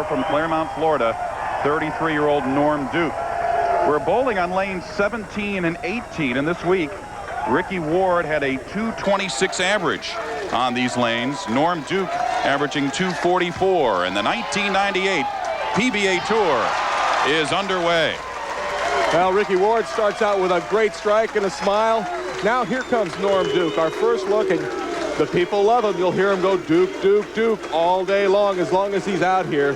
from Clermont, Florida, 33-year-old Norm Duke. We're bowling on lanes 17 and 18, and this week Ricky Ward had a 226 average on these lanes. Norm Duke averaging 244, and the 1998 PBA Tour is underway. Well, Ricky Ward starts out with a great strike and a smile. Now here comes Norm Duke, our first look, and the people love him. You'll hear him go Duke, Duke, Duke all day long as he's out here.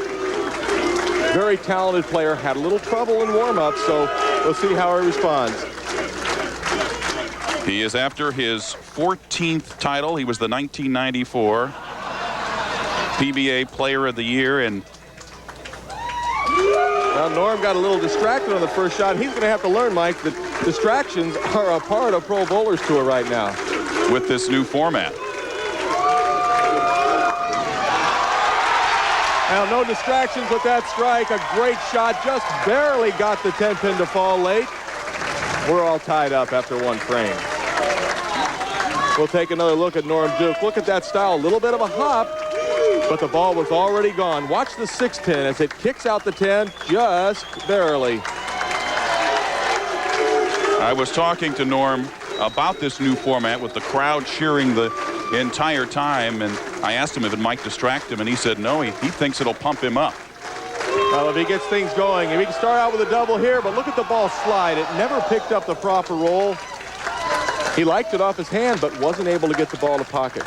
Very talented player. Had a little trouble in warm-up, so we'll see how he responds. He is after his 14th title. He was the 1994 PBA Player of the Year, and well, Norm got a little distracted on the first shot. He's going to have to learn, Mike, that distractions are a part of Pro Bowlers Tour right now. With this new format. Now, no distractions with that strike. A great shot. Just barely got the 10-pin to fall late. We're all tied up after one frame. We'll take another look at Norm Duke. Look at that style. A little bit of a hop, but the ball was already gone. Watch the 6-pin as it kicks out the 10 just barely. I was talking to Norm about this new format with the crowd cheering the entire time, and I asked him if it might distract him, and he said no, he thinks it'll pump him up. Well, if he gets things going, if he can start out with a double here, but look at the ball slide. It never picked up the proper roll. He liked it off his hand, but wasn't able to get the ball to pocket.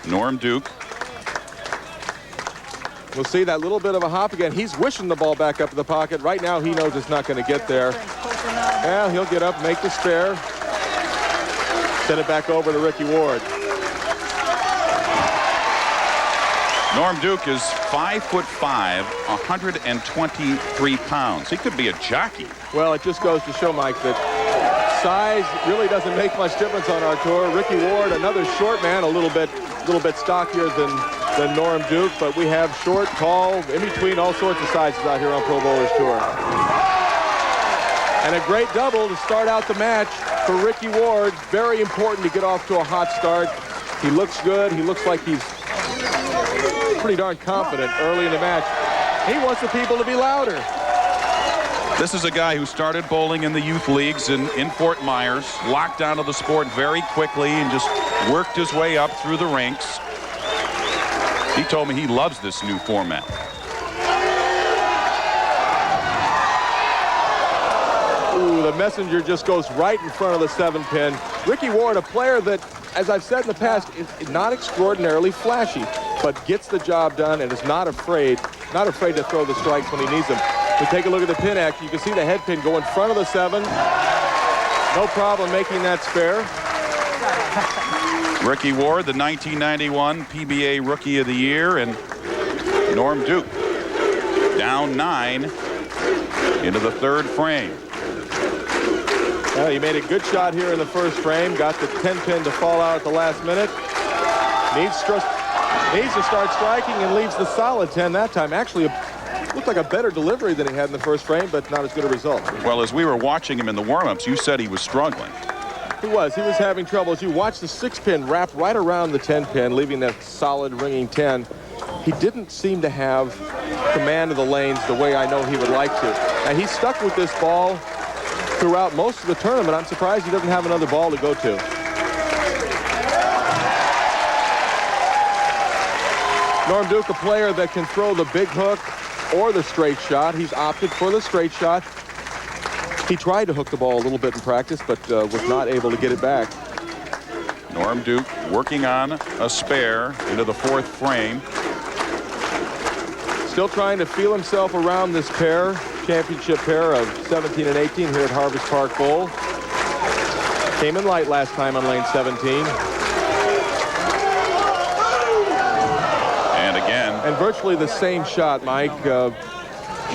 Norm Duke. We'll see that little bit of a hop again. He's wishing the ball back up to the pocket. Right now, he knows it's not going to get there. Well, he'll get up, make the spare. Send it back over to Ricky Ward. Norm Duke is 5'5", 123 pounds. He could be a jockey. Well, it just goes to show, Mike, that size really doesn't make much difference on our tour. Ricky Ward, another short man, a little bit stockier than Norm Duke, but we have short, tall, in between, all sorts of sizes out here on Pro Bowlers Tour. And a great double to start out the match for Ricky Ward. Very important to get off to a hot start. He looks good. He looks like he's pretty darn confident early in the match. He wants the people to be louder. This is a guy who started bowling in the youth leagues in Fort Myers, locked onto the sport very quickly, and just worked his way up through the ranks. He told me he loves this new format. Ooh, the messenger just goes right in front of the 7-pin. Ricky Ward, a player that, as I've said in the past, is not extraordinarily flashy, but gets the job done and is not afraid to throw the strikes when he needs them. We take a look at the pin action. You can see the head pin go in front of the 7. No problem making that spare. Ricky Ward, the 1991 PBA Rookie of the Year, and Norm Duke down 9 into the 3rd frame. Well, he made a good shot here in the 1st frame. Got the 10-pin to fall out at the last minute. Needs to start striking and leaves the solid 10 that time. Actually, looked like a better delivery than he had in the 1st frame, but not as good a result. Well, as we were watching him in the warm-ups, you said he was struggling. He was having trouble. As you watch the 6-pin wrap right around the 10-pin, leaving that solid ringing 10, he didn't seem to have command of the lanes the way I know he would like to. And he's stuck with this ball throughout most of the tournament. I'm surprised he doesn't have another ball to go to. Norm Duke, a player that can throw the big hook or the straight shot. He's opted for the straight shot. He tried to hook the ball a little bit in practice, but was not able to get it back. Norm Duke working on a spare into the 4th frame. Still trying to feel himself around this pair, championship pair of 17 and 18 here at Harvest Park Bowl. Came in light last time on lane 17. And again. And virtually the same shot, Mike.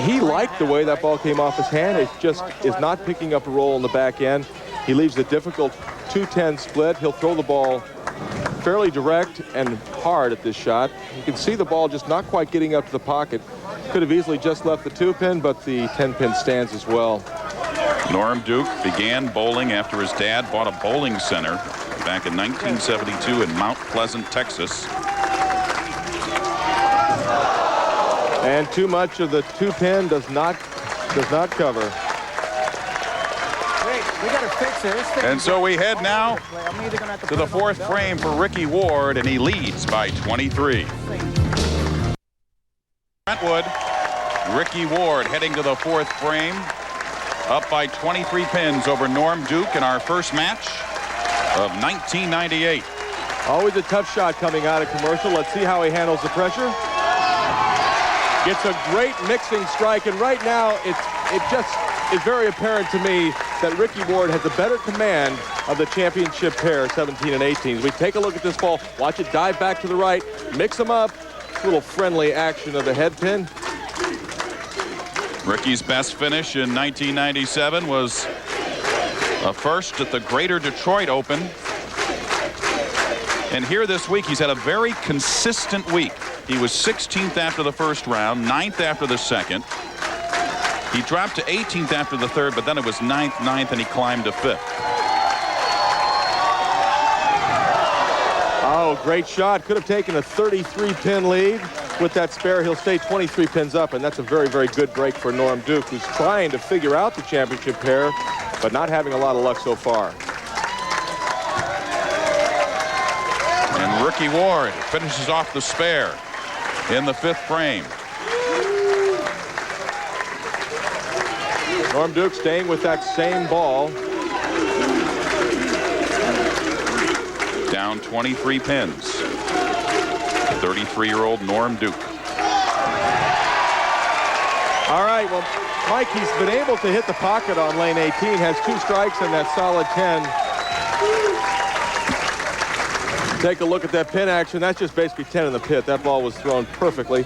He liked the way that ball came off his hand. It just is not picking up a roll in the back end. He leaves the difficult 2-10 split. He'll throw the ball fairly direct and hard at this shot. You can see the ball just not quite getting up to the pocket. Could have easily just left the 2-pin, but the 10-pin stands as well. Norm Duke began bowling after his dad bought a bowling center back in 1972 in Mount Pleasant, Texas. And too much of the 2-pin does not cover. Wait, we got to fix it. And so we head now to the 4th frame for Ricky Ward, and he leads by 23. Brentwood, Ricky Ward heading to the 4th frame, up by 23 pins over Norm Duke in our first match of 1998. Always a tough shot coming out of commercial. Let's see how he handles the pressure. Gets a great mixing strike, and right now it just is very apparent to me that Ricky Ward has a better command of the championship pair, 17 and 18. We take a look at this ball, watch it dive back to the right, mix them up. A little friendly action of the head pin. Ricky's best finish in 1997 was a first at the Greater Detroit Open. And here this week, he's had a very consistent week. He was 16th after the first round, 9th after the second. He dropped to 18th after the third, but then it was 9th, and he climbed to 5th. Oh, great shot. Could have taken a 33-pin lead. With that spare, he'll stay 23 pins up, and that's a very, very good break for Norm Duke, who's trying to figure out the championship pair, but not having a lot of luck so far. And Ricky Ward finishes off the spare in the 5th frame. Norm Duke staying with that same ball. Down 23 pins. 33-year-old Norm Duke. All right, well, Mike, he's been able to hit the pocket on lane 18, has 2 strikes and that solid 10. Take a look at that pin action. That's just basically 10 in the pit. That ball was thrown perfectly.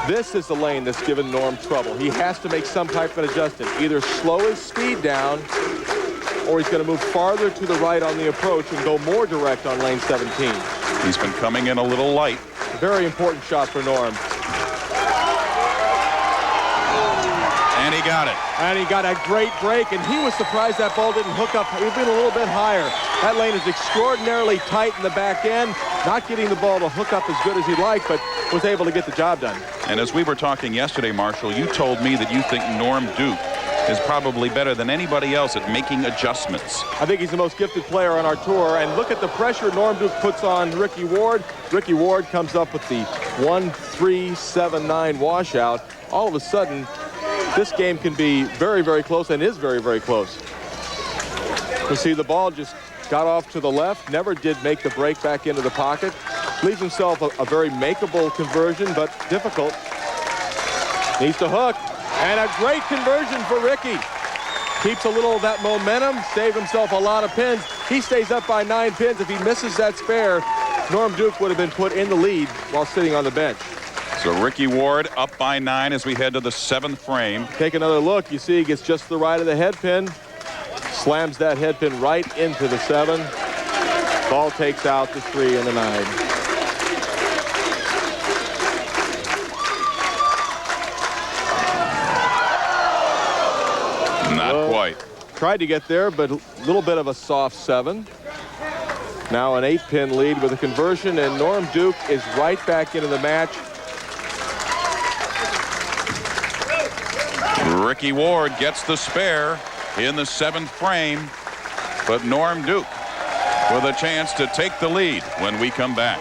This is the lane that's given Norm trouble. He has to make some type of adjustment. Either slow his speed down, or he's going to move farther to the right on the approach and go more direct on lane 17. He's been coming in a little light. Very important shot for Norm. And he got it. And he got a great break, and he was surprised that ball didn't hook up even a little bit higher. That lane is extraordinarily tight in the back end, not getting the ball to hook up as good as he'd like, but was able to get the job done. And as we were talking yesterday, Marshall, you told me that you think Norm Duke is probably better than anybody else at making adjustments. I think he's the most gifted player on our tour, and look at the pressure Norm Duke puts on Ricky Ward. Ricky Ward comes up with the 1-3-7-9 washout. All of a sudden, this game can be very, very close, and is very, very close. You see the ball just got off to the left, never did make the break back into the pocket. Leaves himself a very makeable conversion, but difficult. Needs to hook. And a great conversion for Ricky. Keeps a little of that momentum, saved himself a lot of pins. He stays up by 9 pins. If he misses that spare, Norm Duke would have been put in the lead while sitting on the bench. So Ricky Ward up by 9 as we head to the 7th frame. Take another look. You see he gets just the right of the head pin. Slams that head pin right into the 7. Ball takes out the 3 and the 9. Not quite. Tried to get there, but a little bit of a soft 7. Now an 8-pin lead with a conversion, and Norm Duke is right back into the match. Ricky Ward gets the spare in the 7th frame, but Norm Duke with a chance to take the lead when we come back.